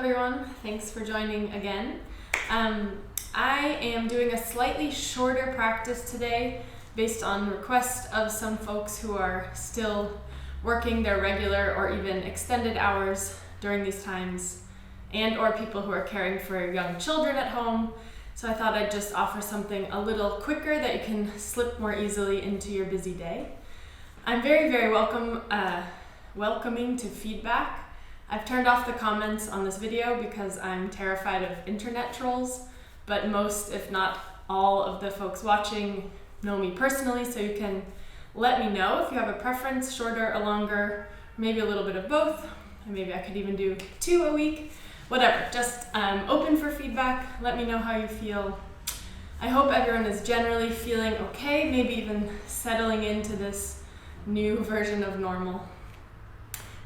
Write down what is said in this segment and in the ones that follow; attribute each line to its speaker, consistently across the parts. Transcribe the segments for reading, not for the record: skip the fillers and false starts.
Speaker 1: everyone, thanks for joining again. I am doing a slightly shorter practice today based on request of some folks who are still working their regular or even extended hours during these times, and or people who are caring for young children at home. So I thought I'd just offer something a little quicker that you can slip more easily into your busy day. I'm very welcoming to feedback. I've turned off the comments on this video because I'm terrified of internet trolls, but most, if not all, of the folks watching know me personally, so you can let me know if you have a preference, shorter or longer, maybe a little bit of both, and maybe I could even do 2 a week, whatever. Just open for feedback, let me know how you feel. I hope everyone is generally feeling okay, maybe even settling into this new version of normal.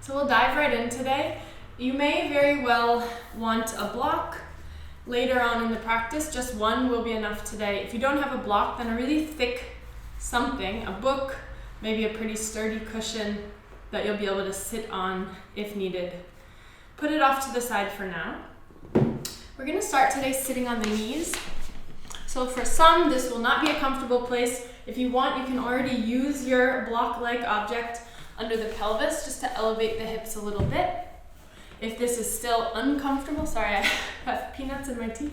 Speaker 1: So we'll dive right in today. You may very well want a block later on in the practice. Just one will be enough today. If you don't have a block, then a really thick something, a book, maybe a pretty sturdy cushion that you'll be able to sit on if needed. Put it off to the side for now. We're going to start today sitting on the knees. So for some, this will not be a comfortable place. If you want, you can already use your block-like object under the pelvis just to elevate the hips a little bit. If this is still uncomfortable, sorry, I have peanuts in my teeth.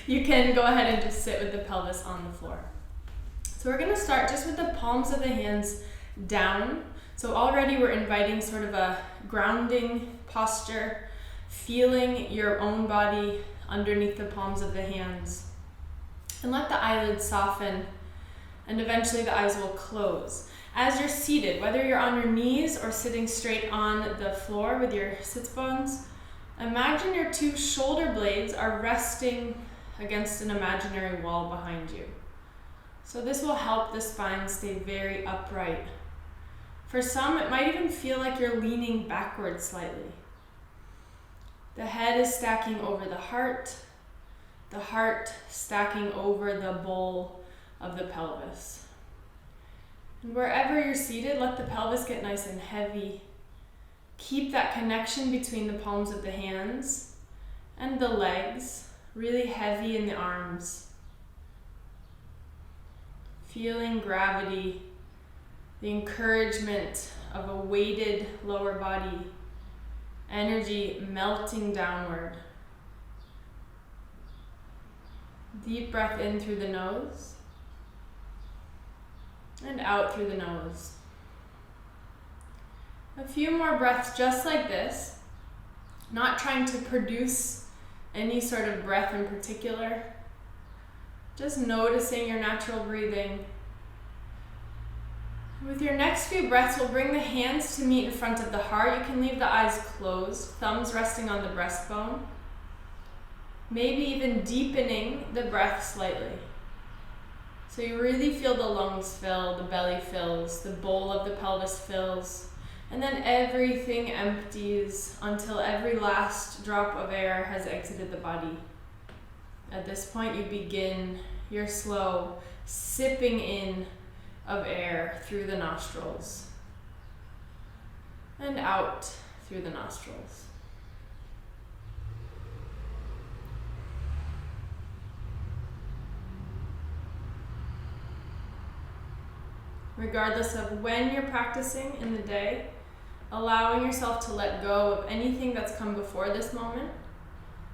Speaker 1: You can go ahead and just sit with the pelvis on the floor. So we're going to start just with the palms of the hands down. So already we're inviting sort of a grounding posture, feeling your own body underneath the palms of the hands. And let the eyelids soften, and eventually the eyes will close. As you're seated, whether you're on your knees or sitting straight on the floor with your sits bones, imagine your 2 shoulder blades are resting against an imaginary wall behind you. So this will help the spine stay very upright. For some, it might even feel like you're leaning backward slightly. The head is stacking over the heart stacking over the bowl of the pelvis. And wherever you're seated, let the pelvis get nice and heavy. Keep that connection between the palms of the hands and the legs, really heavy in the arms. Feeling gravity, the encouragement of a weighted lower body, energy melting downward. Deep breath in through the nose and out through the nose. A few more breaths just like this, not trying to produce any sort of breath in particular, just noticing your natural breathing. With your next few breaths, we'll bring the hands to meet in front of the heart. You can leave the eyes closed, thumbs resting on the breastbone. Maybe even deepening the breath slightly. So you really feel the lungs fill, the belly fills, the bowl of the pelvis fills, and then everything empties until every last drop of air has exited the body. At this point, you begin your slow sipping in of air through the nostrils and out through the nostrils. Regardless of when you're practicing in the day, allowing yourself to let go of anything that's come before this moment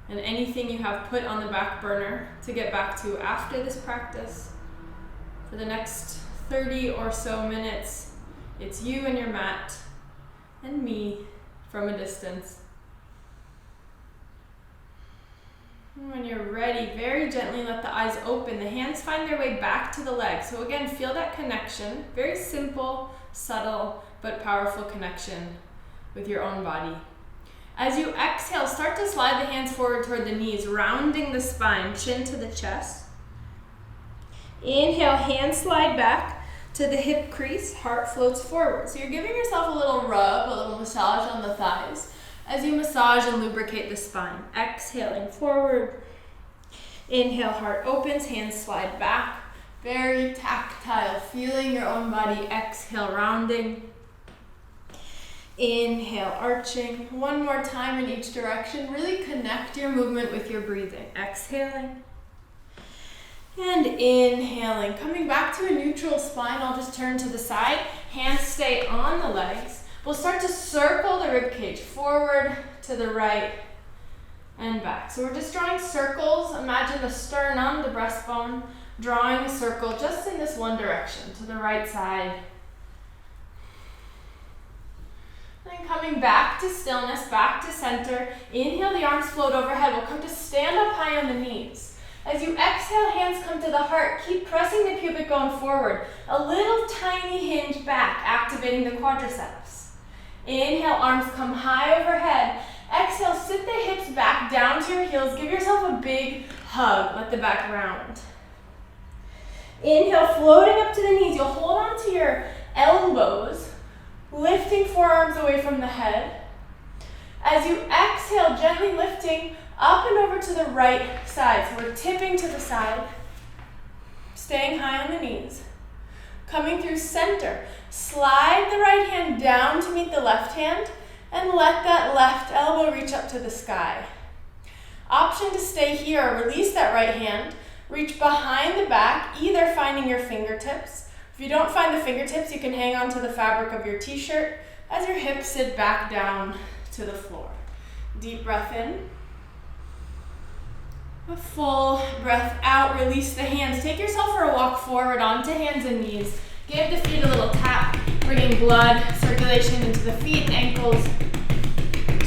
Speaker 1: and anything you have put on the back burner to get back to after this practice. For the next 30 or so minutes, it's you and your mat and me from a distance. And when you're ready, very gently let the eyes open. The hands find their way back to the legs. So again, feel that connection. Very simple, subtle, but powerful connection with your own body. As you exhale, start to slide the hands forward toward the knees, rounding the spine, chin to the chest. Inhale, hands slide back to the hip crease, heart floats forward. So you're giving yourself a little rub, a little massage on the thighs as you massage and lubricate the spine. Exhaling forward. Inhale, heart opens, hands slide back. Very tactile, feeling your own body. Exhale, rounding. Inhale, arching. One more time in each direction. Really connect your movement with your breathing. Exhaling. And inhaling. Coming back to a neutral spine, I'll just turn to the side. Hands stay on the legs. We'll start to circle the rib cage forward, to the right, and back. So we're just drawing circles. Imagine the sternum, the breastbone, drawing a circle just in this one direction, to the right side. Then coming back to stillness, back to center. Inhale, the arms float overhead. We'll come to stand up high on the knees. As you exhale, hands come to the heart. Keep pressing the pubic bone forward. A little tiny hinge back, activating the quadriceps. Inhale, arms come high overhead. Exhale, sit the hips back down to your heels. Give yourself a big hug. Let the back round. Inhale, floating up to the knees. You'll hold on to your elbows, lifting forearms away from the head. As you exhale, gently lifting up and over to the right side. So we're tipping to the side, staying high on the knees. Coming through center, slide the right hand down to meet the left hand and let that left elbow reach up to the sky. Option to stay here or release that right hand. Reach behind the back, either finding your fingertips. If you don't find the fingertips, you can hang on to the fabric of your t-shirt as your hips sit back down to the floor. Deep breath in. A full breath out, release the hands. Take yourself for a walk forward onto hands and knees. Give the feet a little tap, bringing blood circulation into the feet, ankles.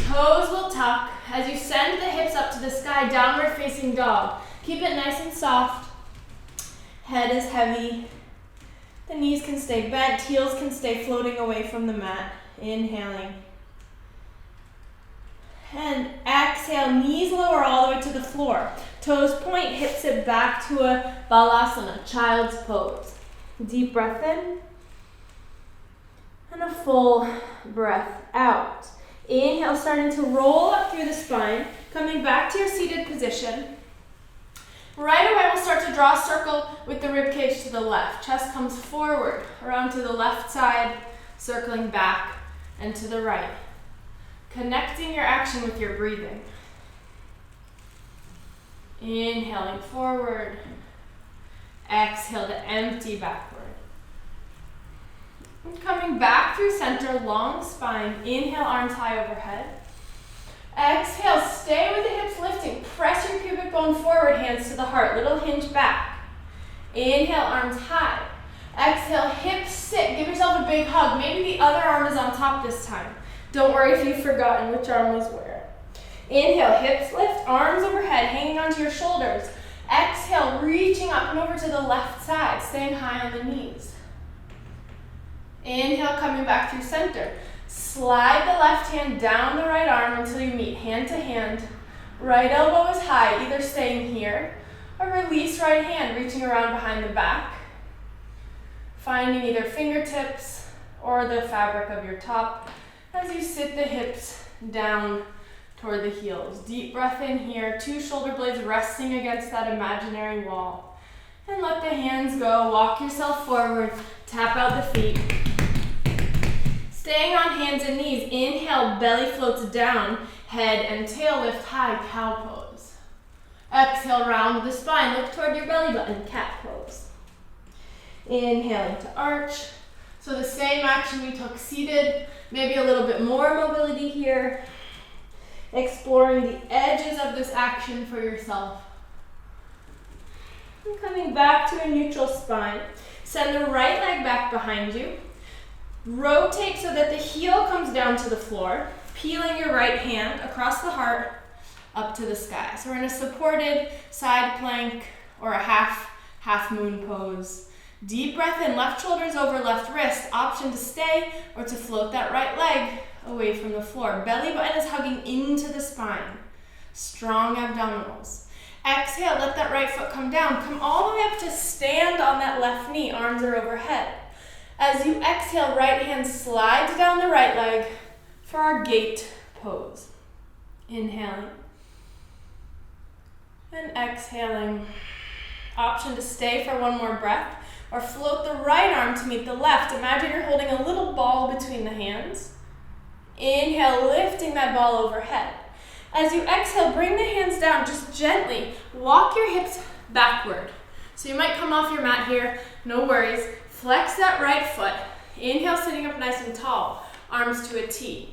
Speaker 1: Toes will tuck as you send the hips up to the sky, downward facing dog. Keep it nice and soft. Head is heavy. The knees can stay bent, heels can stay floating away from the mat. Inhaling. And exhale, knees lower all the way to the floor. Toes point, hips sit back to a balasana, child's pose. Deep breath in. And a full breath out. Inhale, starting to roll up through the spine, coming back to your seated position. Right away, we'll start to draw a circle with the rib cage to the left. Chest comes forward, around to the left side, circling back and to the right. Connecting your action with your breathing. Inhaling forward. Exhale to empty backward. And coming back through center, long spine. Inhale, arms high overhead. Exhale, stay with the hips lifting. Press your pubic bone forward, hands to the heart. Little hinge back. Inhale, arms high. Exhale, hips sit. Give yourself a big hug. Maybe the other arm is on top this time. Don't worry if you've forgotten which arm was where. Inhale, hips lift, arms overhead, hanging onto your shoulders. Exhale, reaching up and over to the left side, staying high on the knees. Inhale, coming back through center. Slide the left hand down the right arm until you meet hand to hand. Right elbow is high, either staying here or release right hand, reaching around behind the back. Finding either fingertips or the fabric of your top as you sit the hips down toward the heels. Deep breath in here, 2 shoulder blades resting against that imaginary wall. And let the hands go, walk yourself forward, tap out the feet. Staying on hands and knees, inhale, belly floats down, head and tail lift high, cow pose. Exhale, round the spine, look toward your belly button, cat pose. Inhaling to arch. So the same action we took seated, maybe a little bit more mobility here. Exploring the edges of this action for yourself. And coming back to a neutral spine. Send the right leg back behind you. Rotate so that the heel comes down to the floor. Peeling your right hand across the heart up to the sky. So we're in a supported side plank or a half moon pose. Deep breath in, left shoulders over left wrist. Option to stay or to float that right leg away from the floor. Belly button is hugging into the spine. Strong abdominals. Exhale, let that right foot come down. Come all the way up to stand on that left knee. Arms are overhead. As you exhale, right hand slides down the right leg for our gate pose. Inhaling. And exhaling. Option to stay for one more breath or float the right arm to meet the left. Imagine you're holding a little ball between the hands. Inhale, lifting that ball overhead. As you exhale, bring the hands down, just gently walk your hips backward. So you might come off your mat here, no worries. Flex that right foot. Inhale, sitting up nice and tall, arms to a T.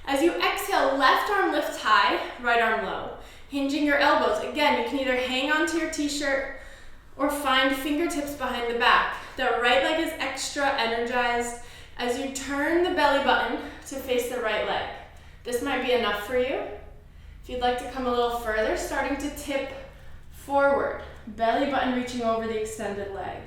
Speaker 1: As you exhale, left arm lifts high, right arm low. Hinging your elbows. Again, you can either hang onto your t-shirt or find fingertips behind the back. The right leg is extra energized as you turn the belly button to face the right leg. This might be enough for you. If you'd like to come a little further, starting to tip forward. Belly button reaching over the extended leg.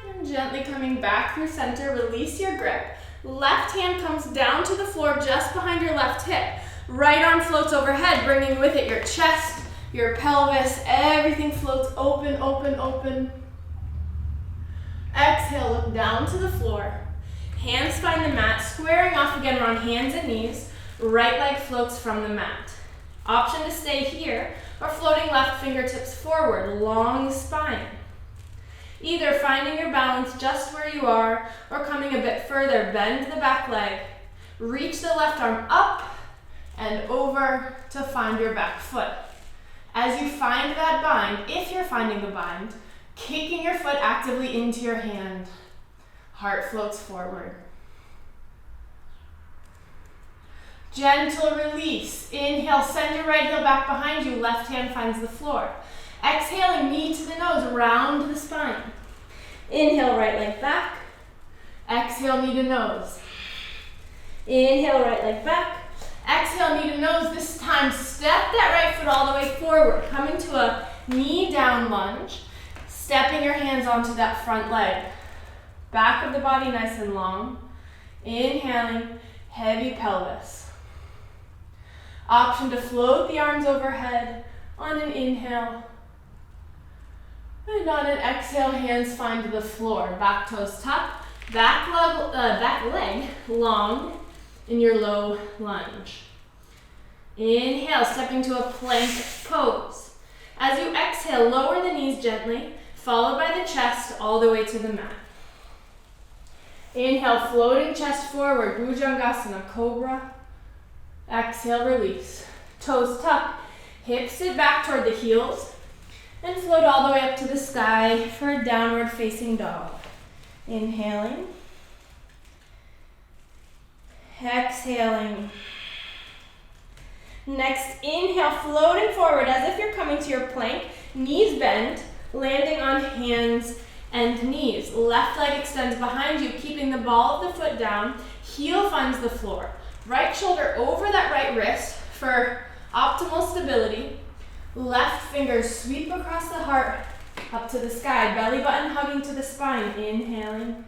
Speaker 1: And gently coming back through center, release your grip. Left hand comes down to the floor just behind your left hip. Right arm floats overhead, bringing with it your chest, your pelvis, everything floats open, open, open. Exhale, look down to the floor. Hands find the mat, squaring off again, we're on hands and knees. Right leg floats from the mat. Option to stay here or floating left fingertips forward, long spine. Either finding your balance just where you are or coming a bit further, bend the back leg, reach the left arm up and over to find your back foot. As you find that bind, if you're finding the bind, kicking your foot actively into your hand. Heart floats forward. Gentle release. Inhale, send your right heel back behind you. Left hand finds the floor. Exhaling, knee to the nose, round the spine. Inhale, right leg back. Exhale, knee to nose. Inhale, right leg back. Exhale, knee to nose. This time, step that right foot all the way forward. Coming to a knee down lunge. Stepping your hands onto that front leg. Back of the body nice and long. Inhaling, heavy pelvis. Option to float the arms overhead on an inhale. And on an exhale, hands find the floor. Back toes tucked, back leg long in your low lunge. Inhale, stepping to a plank pose. As you exhale, lower the knees gently, followed by the chest all the way to the mat. Inhale, floating chest forward, Bhujangasana, Cobra. Exhale, release. Toes tucked, hips sit back toward the heels, and float all the way up to the sky for a downward facing dog. Inhaling. Exhaling. Next, inhale, floating forward as if you're coming to your plank. Knees bend, landing on hands and knees. Left leg extends behind you, keeping the ball of the foot down. Heel finds the floor. Right shoulder over that right wrist for optimal stability. Left fingers sweep across the heart up to the sky. Belly button hugging to the spine. Inhaling.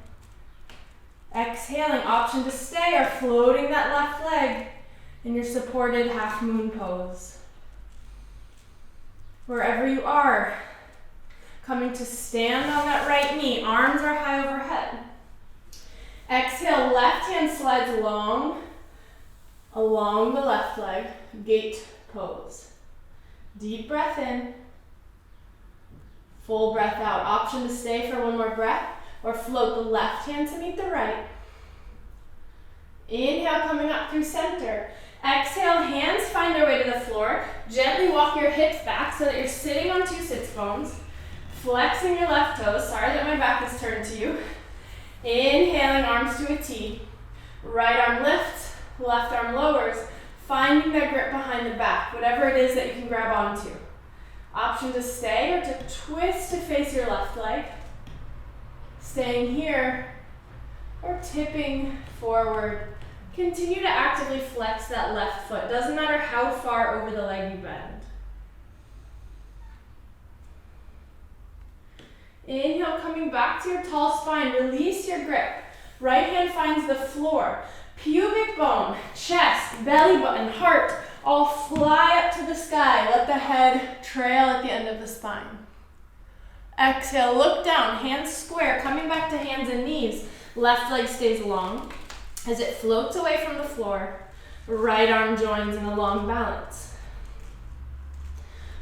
Speaker 1: Exhaling. Option to stay or floating that left leg in your supported half moon pose. Wherever you are, coming to stand on that right knee. Arms are high overhead. Exhale, left hand slides along the left leg, gate pose. Deep breath in, full breath out. Option to stay for one more breath or float the left hand to meet the right. Inhale, coming up through center. Exhale, hands find their way to the floor. Gently walk your hips back so that you're sitting on two sits bones. Flexing your left toes. Sorry that my back is turned to you. Inhaling, arms to a T. Right arm lifts, left arm lowers. Finding that grip behind the back, whatever it is that you can grab onto. Option to stay or to twist to face your left leg. Staying here or tipping forward. Continue to actively flex that left foot. Doesn't matter how far over the leg you bend. Inhale, coming back to your tall spine. Release your grip. Right hand finds the floor. Pubic bone, chest, belly button, heart, all fly up to the sky. Let the head trail at the end of the spine. Exhale, look down, hands square, coming back to hands and knees. Left leg stays long as it floats away from the floor. Right arm joins in a long balance.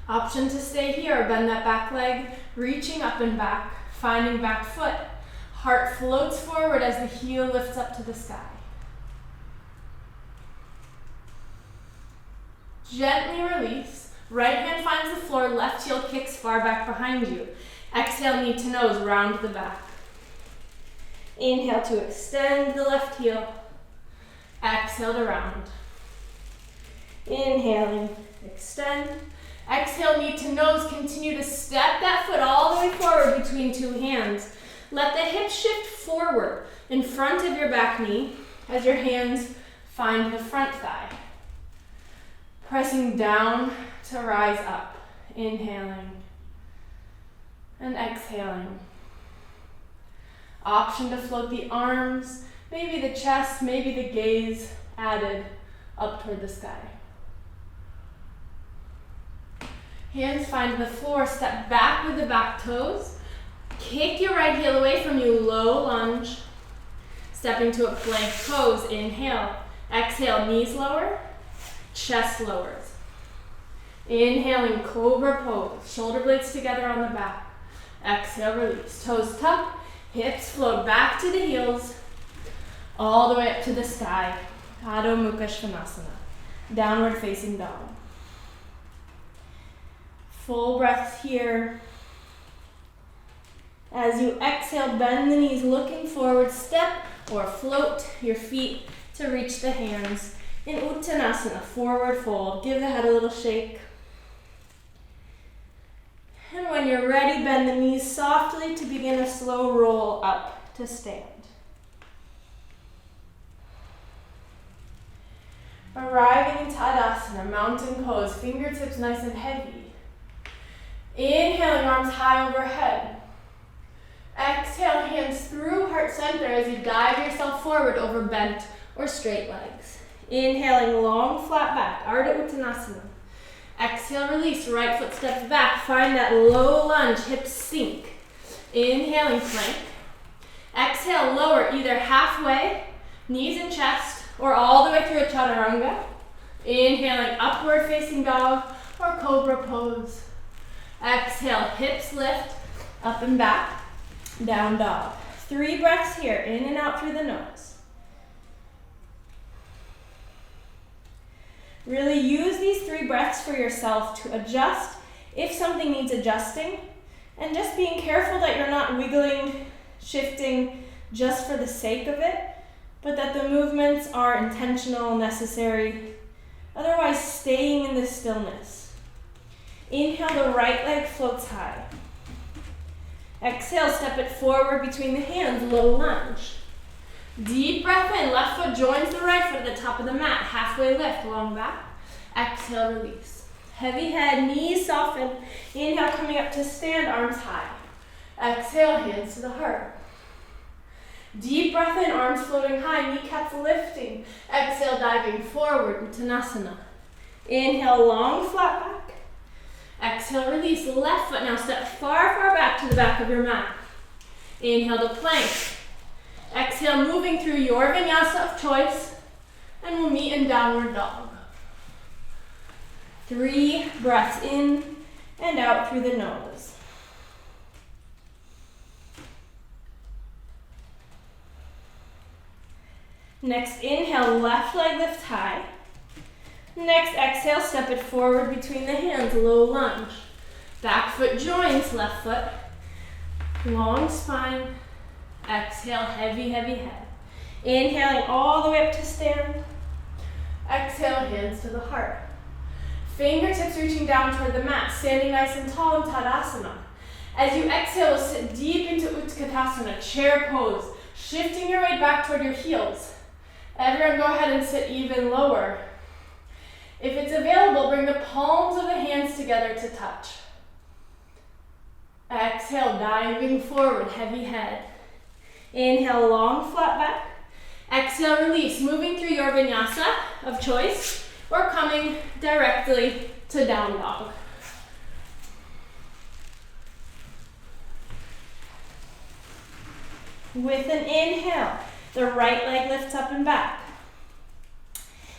Speaker 1: Option to stay here, bend that back leg, reaching up and back, finding back foot. Heart floats forward as the heel lifts up to the sky. Gently release. Right hand finds the floor, left heel kicks far back behind you. Exhale, knee to nose, round the back. Inhale to extend the left heel. Exhale to round. Inhaling, extend. Exhale, knee to nose. Continue to step that foot all the way forward between two hands. Let the hips shift forward in front of your back knee as your hands find the front thigh. Pressing down to rise up. Inhaling and exhaling. Option to float the arms, maybe the chest, maybe the gaze added up toward the sky. Hands find the floor, step back with the back toes. Kick your right heel away from you, low lunge. Stepping to a plank pose, inhale. Exhale, knees lower, chest lowers. Inhaling, cobra pose, shoulder blades together on the back. Exhale, release, toes tuck, hips float back to the heels, all the way up to the sky. Adho Mukha Svanasana, downward facing dog. Full breath here. As you exhale, bend the knees, looking forward, step or float your feet to reach the hands. In Uttanasana, forward fold. Give the head a little shake. And when you're ready, bend the knees softly to begin a slow roll up to stand. Arriving in Tadasana, mountain pose, fingertips nice and heavy. Inhaling, arms high overhead. Exhale, hands through heart center as you dive yourself forward over bent or straight legs. Inhaling, long flat back, Ardha Uttanasana. Exhale, release, right foot steps back, find that low lunge, hips sink. Inhaling, plank. Exhale, lower either halfway, knees and chest, or all the way through a chaturanga. Inhaling, upward facing dog or cobra pose. Exhale, hips lift, up and back, down dog. 3 breaths here, in and out through the nose. Really use these 3 breaths for yourself to adjust if something needs adjusting, and just being careful that you're not wiggling, shifting just for the sake of it, but that the movements are intentional, necessary, otherwise staying in this stillness. Inhale, the right leg floats high. Exhale, step it forward between the hands, low lunge. Deep breath in, left foot joins the right foot at the top of the mat, halfway lift, long back. Exhale, release. Heavy head, knees soften. Inhale, coming up to stand, arms high. Exhale, hands to the heart. Deep breath in, arms floating high, kneecaps lifting. Exhale, diving forward, Uttanasana. Inhale, long flat back. Exhale, release. Left foot now step far, far back to the back of your mat. Inhale to plank. Exhale, moving through your vinyasa of choice, and we'll meet in downward dog. 3 breaths in and out through the nose. Next inhale, left leg lift high. Next exhale, step it forward between the hands, low lunge. Back foot joins left foot. Long spine. Exhale, heavy, heavy head. Inhaling all the way up to stand. Exhale, hands to the heart. Fingertips reaching down toward the mat, standing nice and tall in Tadasana. As you exhale, sit deep into Utkatasana, chair pose, shifting your weight back toward your heels. Everyone go ahead and sit even lower. If it's available, bring the palms of the hands together to touch. Exhale, diving forward, heavy head. Inhale, long flat back. Exhale, release, moving through your vinyasa of choice or coming directly to down dog. With an inhale, the right leg lifts up and back.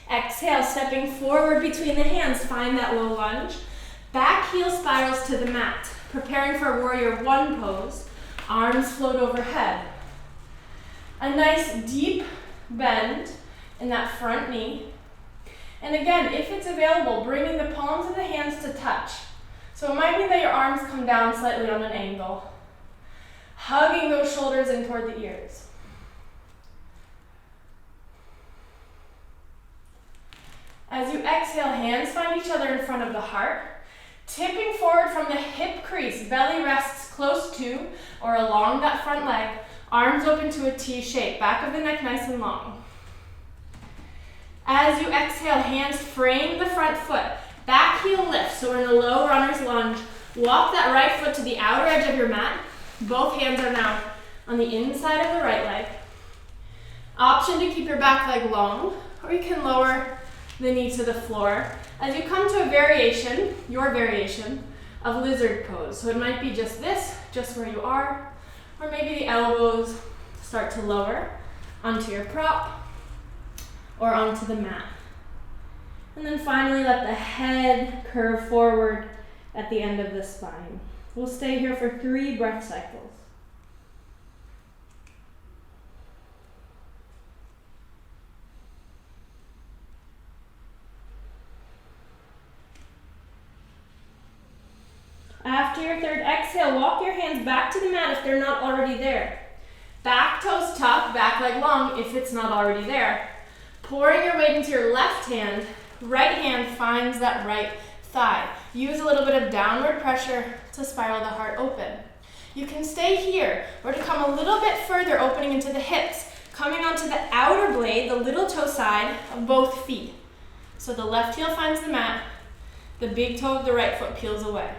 Speaker 1: Exhale, stepping forward between the hands, find that low lunge. Back heel spirals to the mat, preparing for warrior 1 pose. Arms float overhead. A nice deep bend in that front knee. And again, if it's available, bringing the palms of the hands to touch. So it might mean that your arms come down slightly on an angle. Hugging those shoulders in toward the ears. As you exhale, hands find each other in front of the heart. Tipping forward from the hip crease, belly rests close to or along that front leg. Arms open to a T shape, back of the neck nice and long. As you exhale, hands frame the front foot. Back heel lift, so we're in a low runner's lunge. Walk that right foot to the outer edge of your mat. Both hands are now on the inside of the right leg. Option to keep your back leg long, or you can lower the knee to the floor as you come to a variation, your variation, of lizard pose. So it might be just this, just where you are, or maybe the elbows start to lower onto your prop or onto the mat. And then finally let the head curve forward at the end of the spine. We'll stay here for 3 breath cycles. After your third exhale, walk your hands back to the mat if they're not already there. Back toes tucked, back leg long if it's not already there. Pouring your weight into your left hand, right hand finds that right thigh. Use a little bit of downward pressure to spiral the heart open. You can stay here or to come a little bit further, opening into the hips, coming onto the outer blade, the little toe side of both feet. So the left heel finds the mat, the big toe of the right foot peels away.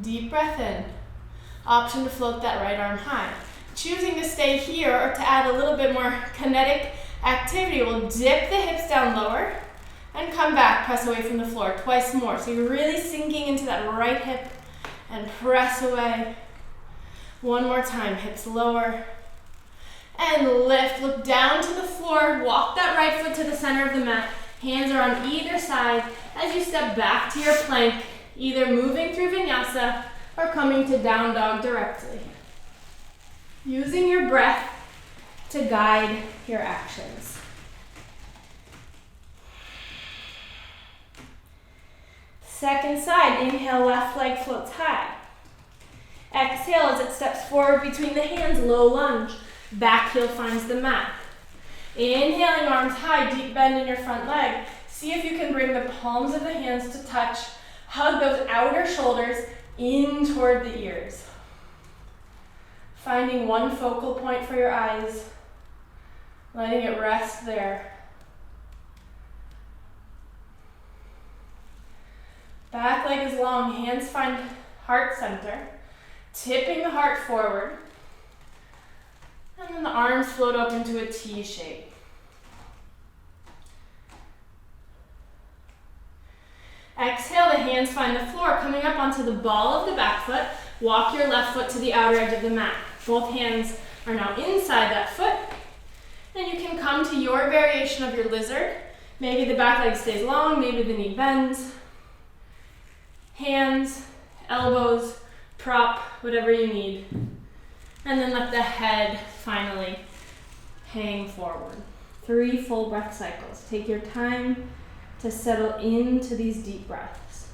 Speaker 1: Deep breath in. Option to float that right arm high. Choosing to stay here or to add a little bit more kinetic activity, we'll dip the hips down lower and come back, press away from the floor twice more. So you're really sinking into that right hip and press away. One more time, hips lower and lift. Look down to the floor, walk that right foot to the center of the mat. Hands are on either side as you step back to your plank, either moving through vinyasa or coming to down dog directly. Using your breath to guide your actions. Second side, inhale, left leg floats high. Exhale as it steps forward between the hands, low lunge. Back heel finds the mat. Inhaling, arms high, deep bend in your front leg. See if you can bring the palms of the hands to touch. Hug those outer shoulders in toward the ears. Finding one focal point for your eyes, letting it rest there. Back leg is long, hands find heart center, tipping the heart forward, and then the arms float up into a T shape. Exhale, the hands find the floor, coming up onto the ball of the back foot. Walk your left foot to the outer edge of the mat. Both hands are now inside that foot. Then you can come to your variation of your lizard. Maybe the back leg stays long, maybe the knee bends. Hands, elbows, prop, whatever you need. And then let the head finally hang forward. 3 full breath cycles. Take your time to settle into these deep breaths.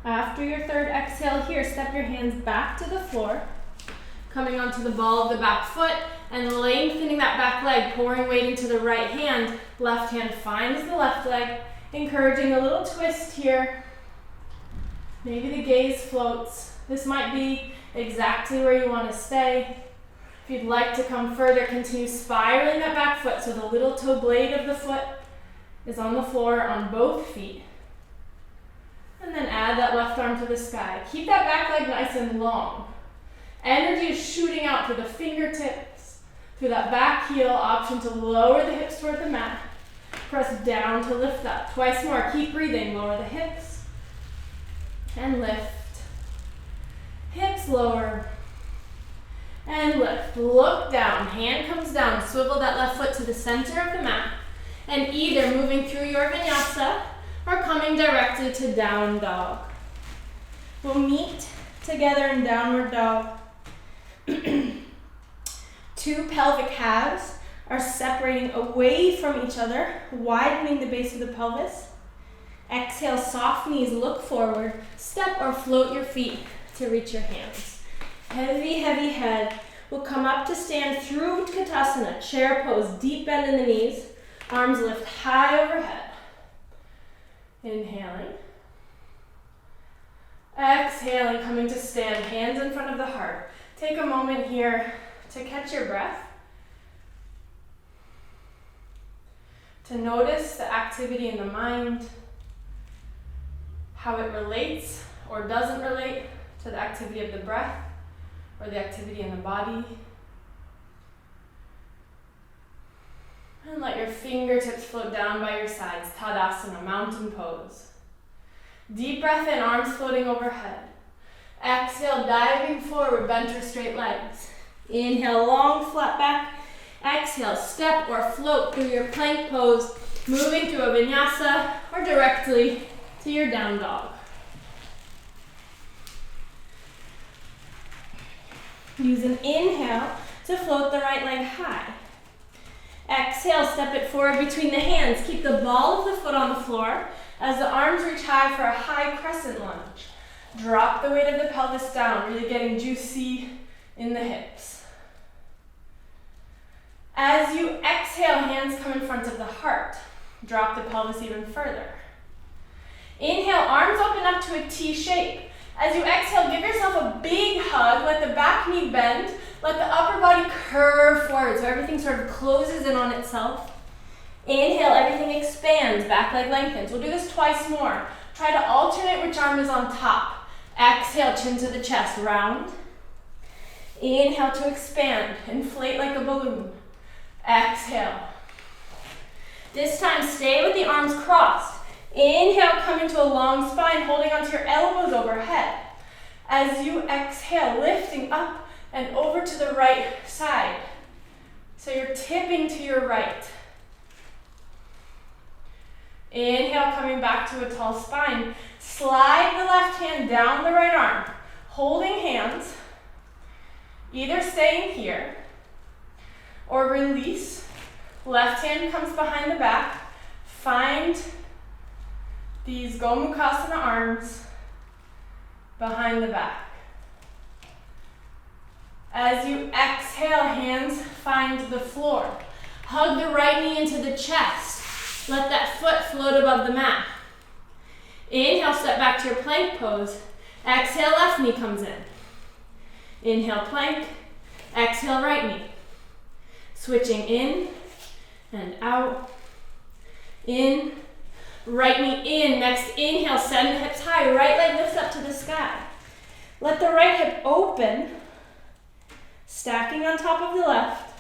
Speaker 1: After your third exhale here, step your hands back to the floor, coming onto the ball of the back foot and lengthening that back leg, pouring weight into the right hand. Left hand finds the left leg, encouraging a little twist here. Maybe the gaze floats. This might be exactly where you want to stay. If you'd like to come further, continue spiraling that back foot so the little toe blade of the foot is on the floor on both feet. And then add that left arm to the sky. Keep that back leg nice and long. Energy is shooting out through the fingertips, through that back heel. Option to lower the hips toward the mat. Press down to lift up. Twice more. Keep breathing. Lower the hips and lift. Hips lower. And lift. Look down. Hand comes down. Swivel that left foot to the center of the mat. And either moving through your vinyasa or coming directly to down dog. We'll meet together in downward dog. Two pelvic halves are separating away from each other, widening the base of the pelvis. Exhale, soft knees, look forward. Step or float your feet to reach your hands. Heavy, heavy head. We'll come up to stand through Utkatasana, chair pose, deep bend in the knees. Arms lift high overhead. Inhaling. Exhaling, coming to stand, hands in front of the heart. Take a moment here to catch your breath. To notice the activity in the mind, how it relates or doesn't relate to the activity of the breath or the activity in the body. And let your fingertips float down by your sides, Tadasana, mountain pose. Deep breath in, arms floating overhead. Exhale, diving forward, bent or straight legs. Inhale, long flat back. Exhale, step or float through your plank pose, moving through a vinyasa or directly to your down dog. Use an inhale to float the right leg high. Exhale, step it forward between the hands. Keep the ball of the foot on the floor as the arms reach high for a high crescent lunge. Drop the weight of the pelvis down, really getting juicy in the hips. As you exhale, hands come in front of the heart. Drop the pelvis even further. Inhale, arms open up to a T shape. As you exhale, give yourself a big hug. Let the back knee bend. Let the upper body curve forward so everything sort of closes in on itself. Inhale, everything expands, back leg lengthens. We'll do this twice more. Try to alternate which arm is on top. Exhale, chin to the chest, round. Inhale to expand, inflate like a balloon. Exhale. This time, stay with the arms crossed. Inhale, come into a long spine, holding onto your elbows overhead. As you exhale, lifting up and over to the right side. So you're tipping to your right. Inhale, coming back to a tall spine. Slide the left hand down the right arm, holding hands, either staying here or release. Left hand comes behind the back. Find these Gomukhasana arms behind the back. As you exhale, hands find the floor. Hug the right knee into the chest. Let that foot float above the mat. Inhale, step back to your plank pose. Exhale, left knee comes in. Inhale, plank. Exhale, right knee. Switching in and out. In. Right knee in. Next inhale, send the hips high. Right leg lifts up to the sky. Let the right hip open, stacking on top of the left.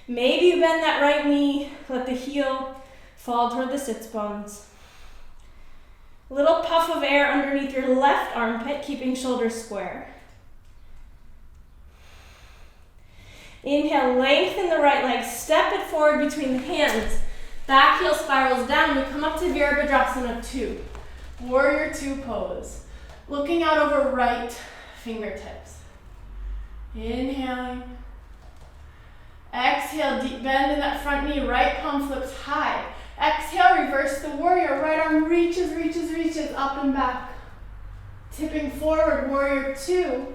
Speaker 1: Maybe you bend that right knee, let the heel fall toward the sits bones. Little puff of air underneath your left armpit, keeping shoulders square. Inhale, lengthen the right leg, step it forward between the hands. Back heel spirals down, we come up to Virabhadrasana 2. Warrior 2 pose. Looking out over right fingertips. Inhaling. Exhale, deep bend in that front knee, right palm flips high. Exhale, reverse the warrior. Right arm reaches, reaches, reaches up and back. Tipping forward, warrior 2,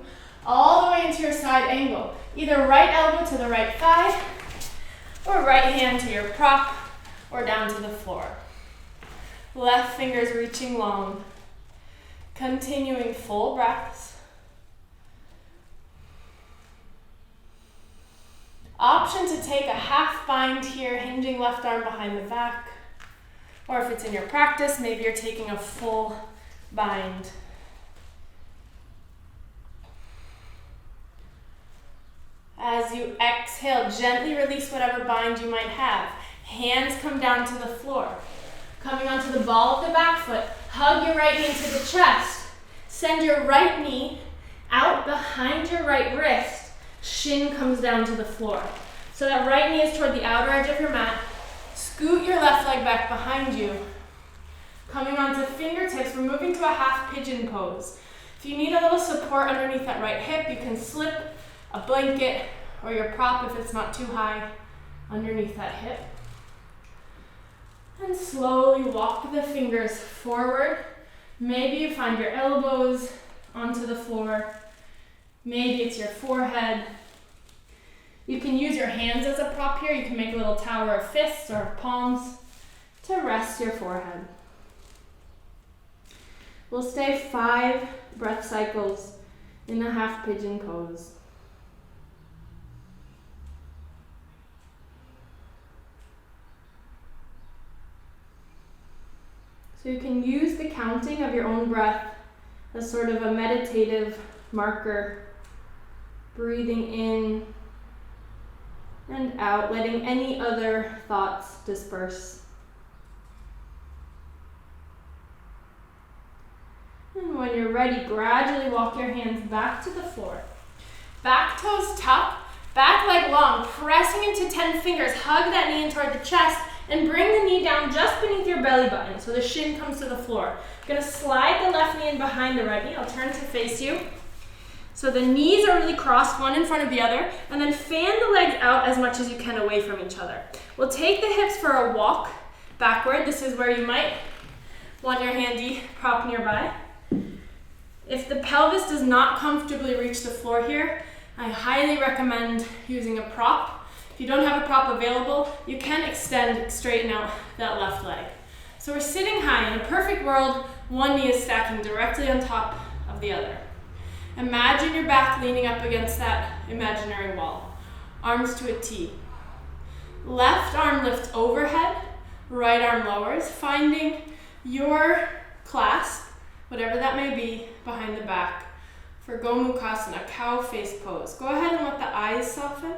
Speaker 1: all the way into your side angle. Either right elbow to the right thigh, or right hand to your prop, or down to the floor. Left fingers reaching long. Continuing full breaths. Option to take a half bind here, hinging left arm behind the back. Or if it's in your practice, maybe you're taking a full bind. As you exhale, gently release whatever bind you might have. Hands come down to the floor. Coming onto the ball of the back foot, hug your right knee into the chest. Send your right knee Out behind your right wrist, shin comes down to the floor. So that right knee is toward the outer edge of your mat. Scoot your left leg back behind you. Coming onto fingertips, we're moving to a half pigeon pose. If you need a little support underneath that right hip, you can slip a blanket or your prop if it's not too high underneath that hip. And slowly walk the fingers forward. Maybe you find your elbows onto the floor. Maybe it's your forehead. You can use your hands as a prop here. You can make a little tower of fists or palms to rest your forehead. We'll stay 5 breath cycles in the half pigeon pose. So you can use the counting of your own breath as sort of a meditative marker, breathing in and out, letting any other thoughts disperse. And when you're ready, gradually walk your hands back to the floor. Back toes tuck, back leg long, pressing into 10 fingers. Hug that knee in toward the chest and bring the knee down just beneath your belly button so the shin comes to the floor. I'm gonna slide the left knee in behind the right knee. I'll turn to face you. So the knees are really crossed, one in front of the other, and then fan the legs out as much as you can away from each other. We'll take the hips for a walk backward. This is where you might want your handy prop nearby. If the pelvis does not comfortably reach the floor here, I highly recommend using a prop. If you don't have a prop available, you can extend, straighten out that left leg. So we're sitting high. In a perfect world, one knee is stacking directly on top of the other. Imagine your back leaning up against that imaginary wall. Arms to a T. Left arm lifts overhead, right arm lowers, finding your clasp, whatever that may be, behind the back. For Gomukhasana, cow face pose. Go ahead and let the eyes soften.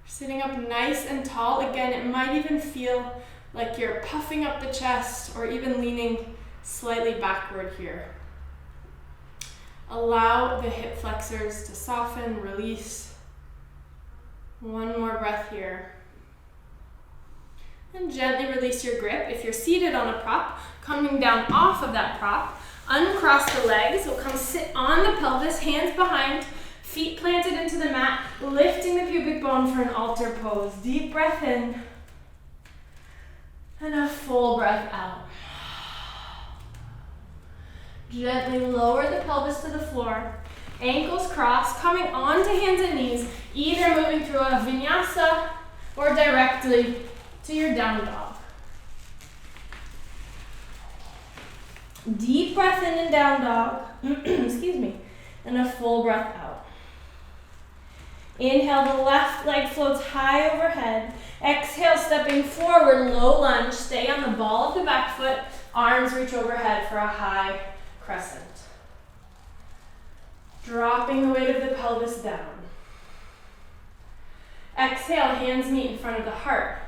Speaker 1: Sitting up nice and tall. Again, it might even feel like you're puffing up the chest or even leaning slightly backward here. Allow the hip flexors to soften, release. One more breath here. And gently release your grip. If you're seated on a prop, coming down off of that prop, uncross the legs. We'll come sit on the pelvis, hands behind, feet planted into the mat, lifting the pubic bone for an altar pose. Deep breath in, and a full breath out. Gently lower the pelvis to the floor, ankles crossed, coming onto hands and knees, either moving through a vinyasa or directly to your down dog. Deep breath in and down dog, excuse me, and a full breath out. Inhale, the left leg floats high overhead. Exhale, stepping forward, low lunge. Stay on the ball of the back foot. Arms reach overhead for a high crescent. Dropping the weight of the pelvis down. Exhale, hands meet in front of the heart.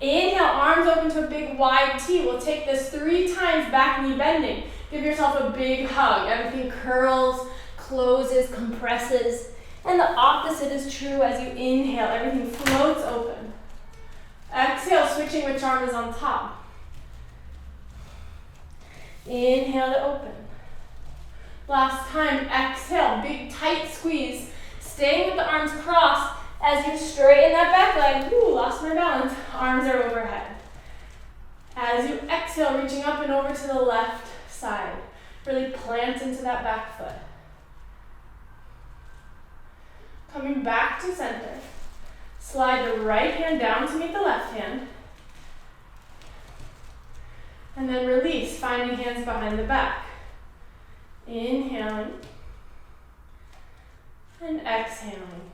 Speaker 1: Inhale, arms open to a big wide T. We'll take this 3 times, back knee bending. Give yourself a big hug. Everything curls, closes, compresses. And the opposite is true as you inhale. Everything floats open. Exhale, switching which arm is on top. Inhale to open. Last time, exhale, big tight squeeze. Staying with the arms crossed as you straighten that back leg. Ooh, lost my balance. Arms are overhead. As you exhale, reaching up and over to the left side. Really plant into that back foot. Coming back to center. Slide the right hand down to meet the left hand. And then release, finding hands behind the back. Inhaling. And exhaling.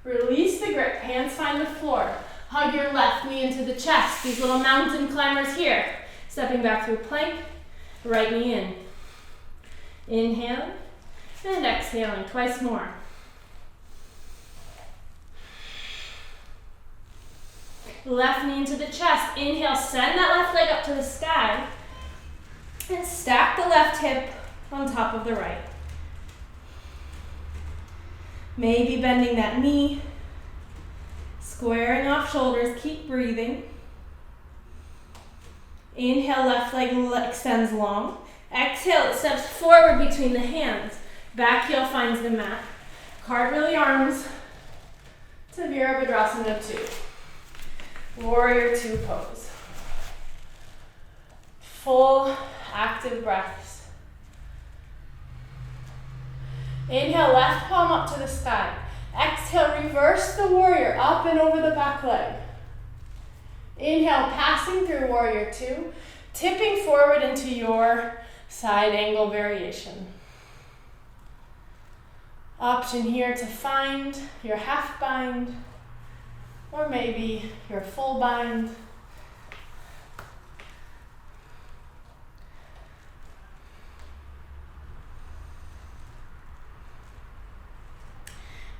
Speaker 1: Release the grip, hands find the floor. Hug your left knee into the chest. These little mountain climbers here. Stepping back through plank, right knee in. Inhale, and exhaling, twice more. Left knee into the chest. Inhale, send that left leg up to the sky. And stack the left hip on top of the right. Maybe bending that knee, squaring off shoulders, keep breathing. Inhale, left leg extends long. Exhale, it steps forward between the hands. Back heel finds the mat. Cartwheel the arms to Virabhadrasana 2. Warrior 2 pose. Full active breaths. Inhale, left palm up to the sky. Exhale, reverse the warrior up and over the back leg. Inhale, passing through warrior 2, tipping forward into your side angle variation. Option here to find your half bind, or maybe your full bind.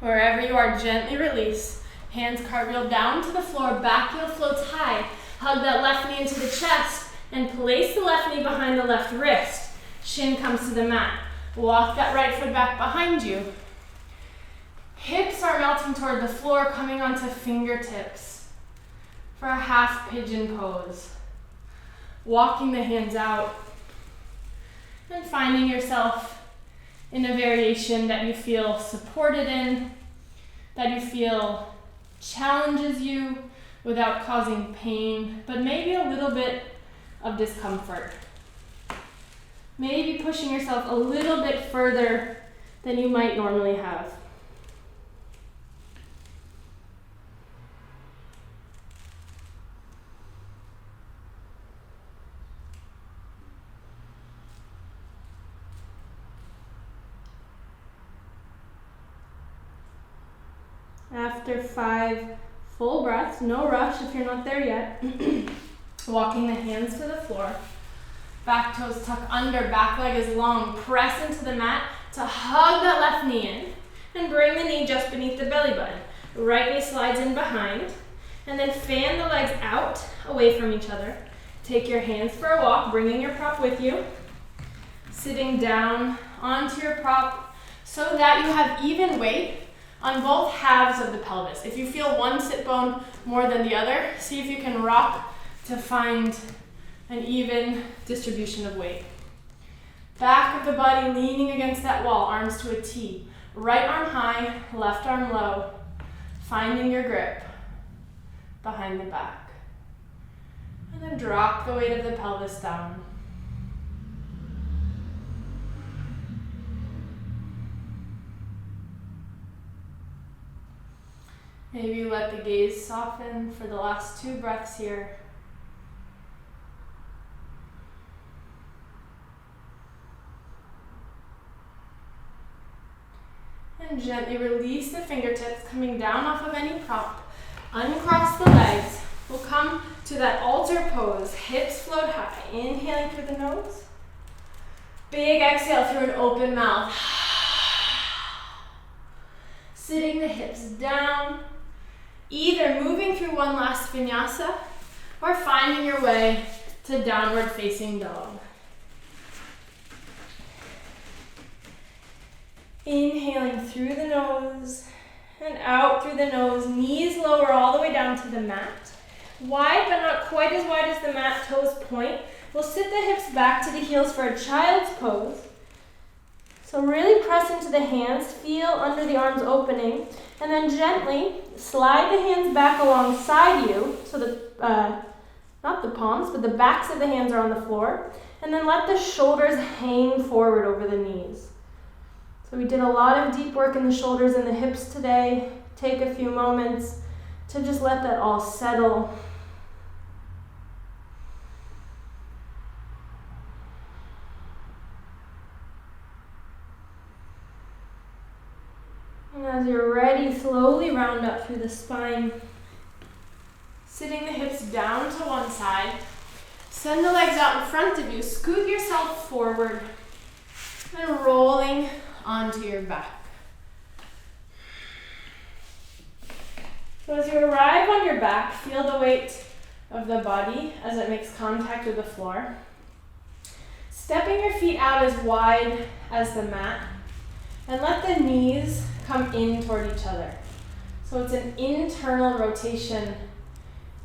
Speaker 1: Wherever you are, gently release. Hands cartwheel down to the floor, back heel floats high. Hug that left knee into the chest and place the left knee behind the left wrist. Shin comes to the mat. Walk that right foot back behind you. Hips are melting toward the floor, coming onto fingertips for a half pigeon pose. Walking the hands out and finding yourself in a variation that you feel supported in, that you feel challenges you without causing pain, but maybe a little bit of discomfort. Maybe pushing yourself a little bit further than you might normally have. After 5 full breaths, no rush if you're not there yet, walking the hands to the floor, back toes tuck under, back leg is long, press into the mat to hug that left knee in, and bring the knee just beneath the belly button. Right knee slides in behind, and then fan the legs out, away from each other. Take your hands for a walk, bringing your prop with you, sitting down onto your prop so that you have even weight on both halves of the pelvis. If you feel one sit bone more than the other, see if you can rock to find an even distribution of weight. Back of the body leaning against that wall, arms to a T. Right arm high, left arm low, finding your grip behind the back. And then drop the weight of the pelvis down. Maybe you let the gaze soften for the last 2 breaths here. And gently release the fingertips coming down off of any prop. Uncross the legs. We'll come to that altar pose. Hips float high. Inhaling through the nose. Big exhale through an open mouth. Sitting the hips down. Either moving through one last vinyasa or finding your way to downward facing dog. Inhaling through the nose and out through the nose. Knees lower all the way down to the mat. Wide but not quite as wide as the mat, toes point. We'll sit the hips back to the heels for a child's pose. So really press into the hands, feel under the arms opening, and then gently slide the hands back alongside you, so that, not the palms, but the backs of the hands are on the floor, and then let the shoulders hang forward over the knees. So we did a lot of deep work in the shoulders and the hips today. Take a few moments to just let that all settle. And as you're ready, slowly round up through the spine. Sitting the hips down to one side. Send the legs out in front of you. Scoot yourself forward. And rolling onto your back. So as you arrive on your back, feel the weight of the body as it makes contact with the floor. Stepping your feet out as wide as the mat, and let the knees come in toward each other. So it's an internal rotation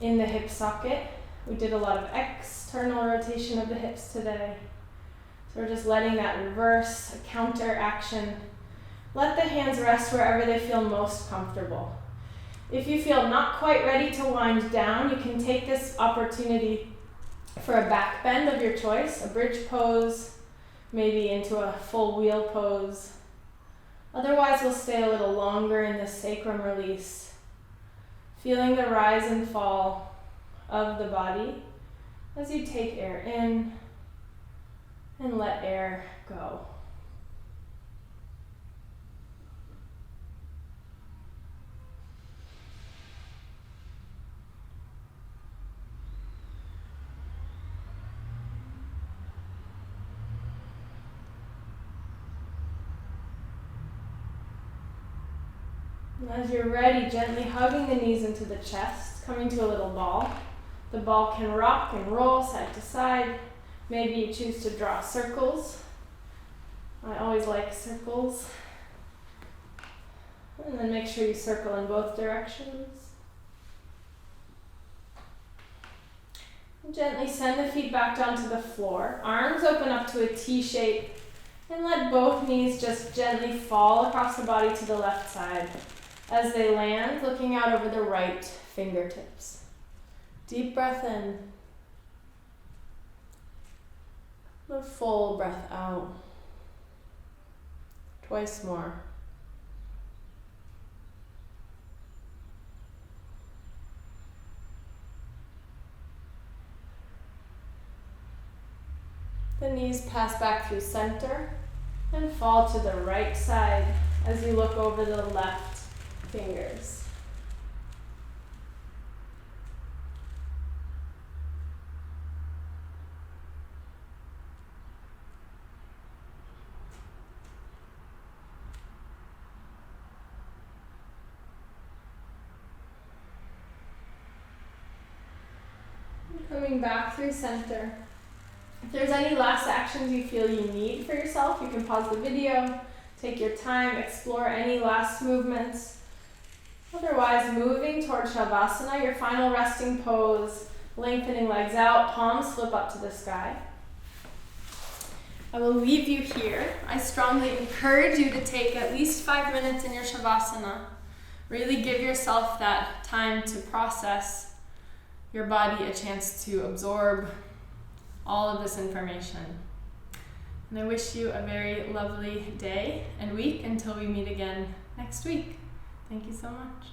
Speaker 1: in the hip socket. We did a lot of external rotation of the hips today. So we're just letting that reverse, a counter action. Let the hands rest wherever they feel most comfortable. If you feel not quite ready to wind down, you can take this opportunity for a back bend of your choice, a bridge pose, maybe into a full wheel pose. Otherwise, we'll stay a little longer in the sacrum release, feeling the rise and fall of the body as you take air in and let air go. And as you're ready, gently hugging the knees into the chest, coming to a little ball. The ball can rock and roll side to side. Maybe you choose to draw circles. I always like circles. And then make sure you circle in both directions. And gently send the feet back down to the floor. Arms open up to a T shape. And let both knees just gently fall across the body to the left side as they land, looking out over the right fingertips. Deep breath in. A full breath out. Twice more. The knees pass back through center and fall to the right side as you look over the left fingers. Coming back through center. If there's any last actions you feel you need for yourself, you can pause the video, take your time, explore any last movements. Otherwise, moving toward Shavasana, your final resting pose, lengthening legs out, palms flip up to the sky. I will leave you here. I strongly encourage you to take at least 5 minutes in your Shavasana. Really give yourself that time to process your body, a chance to absorb all of this information. And I wish you a very lovely day and week until we meet again next week. Thank you so much.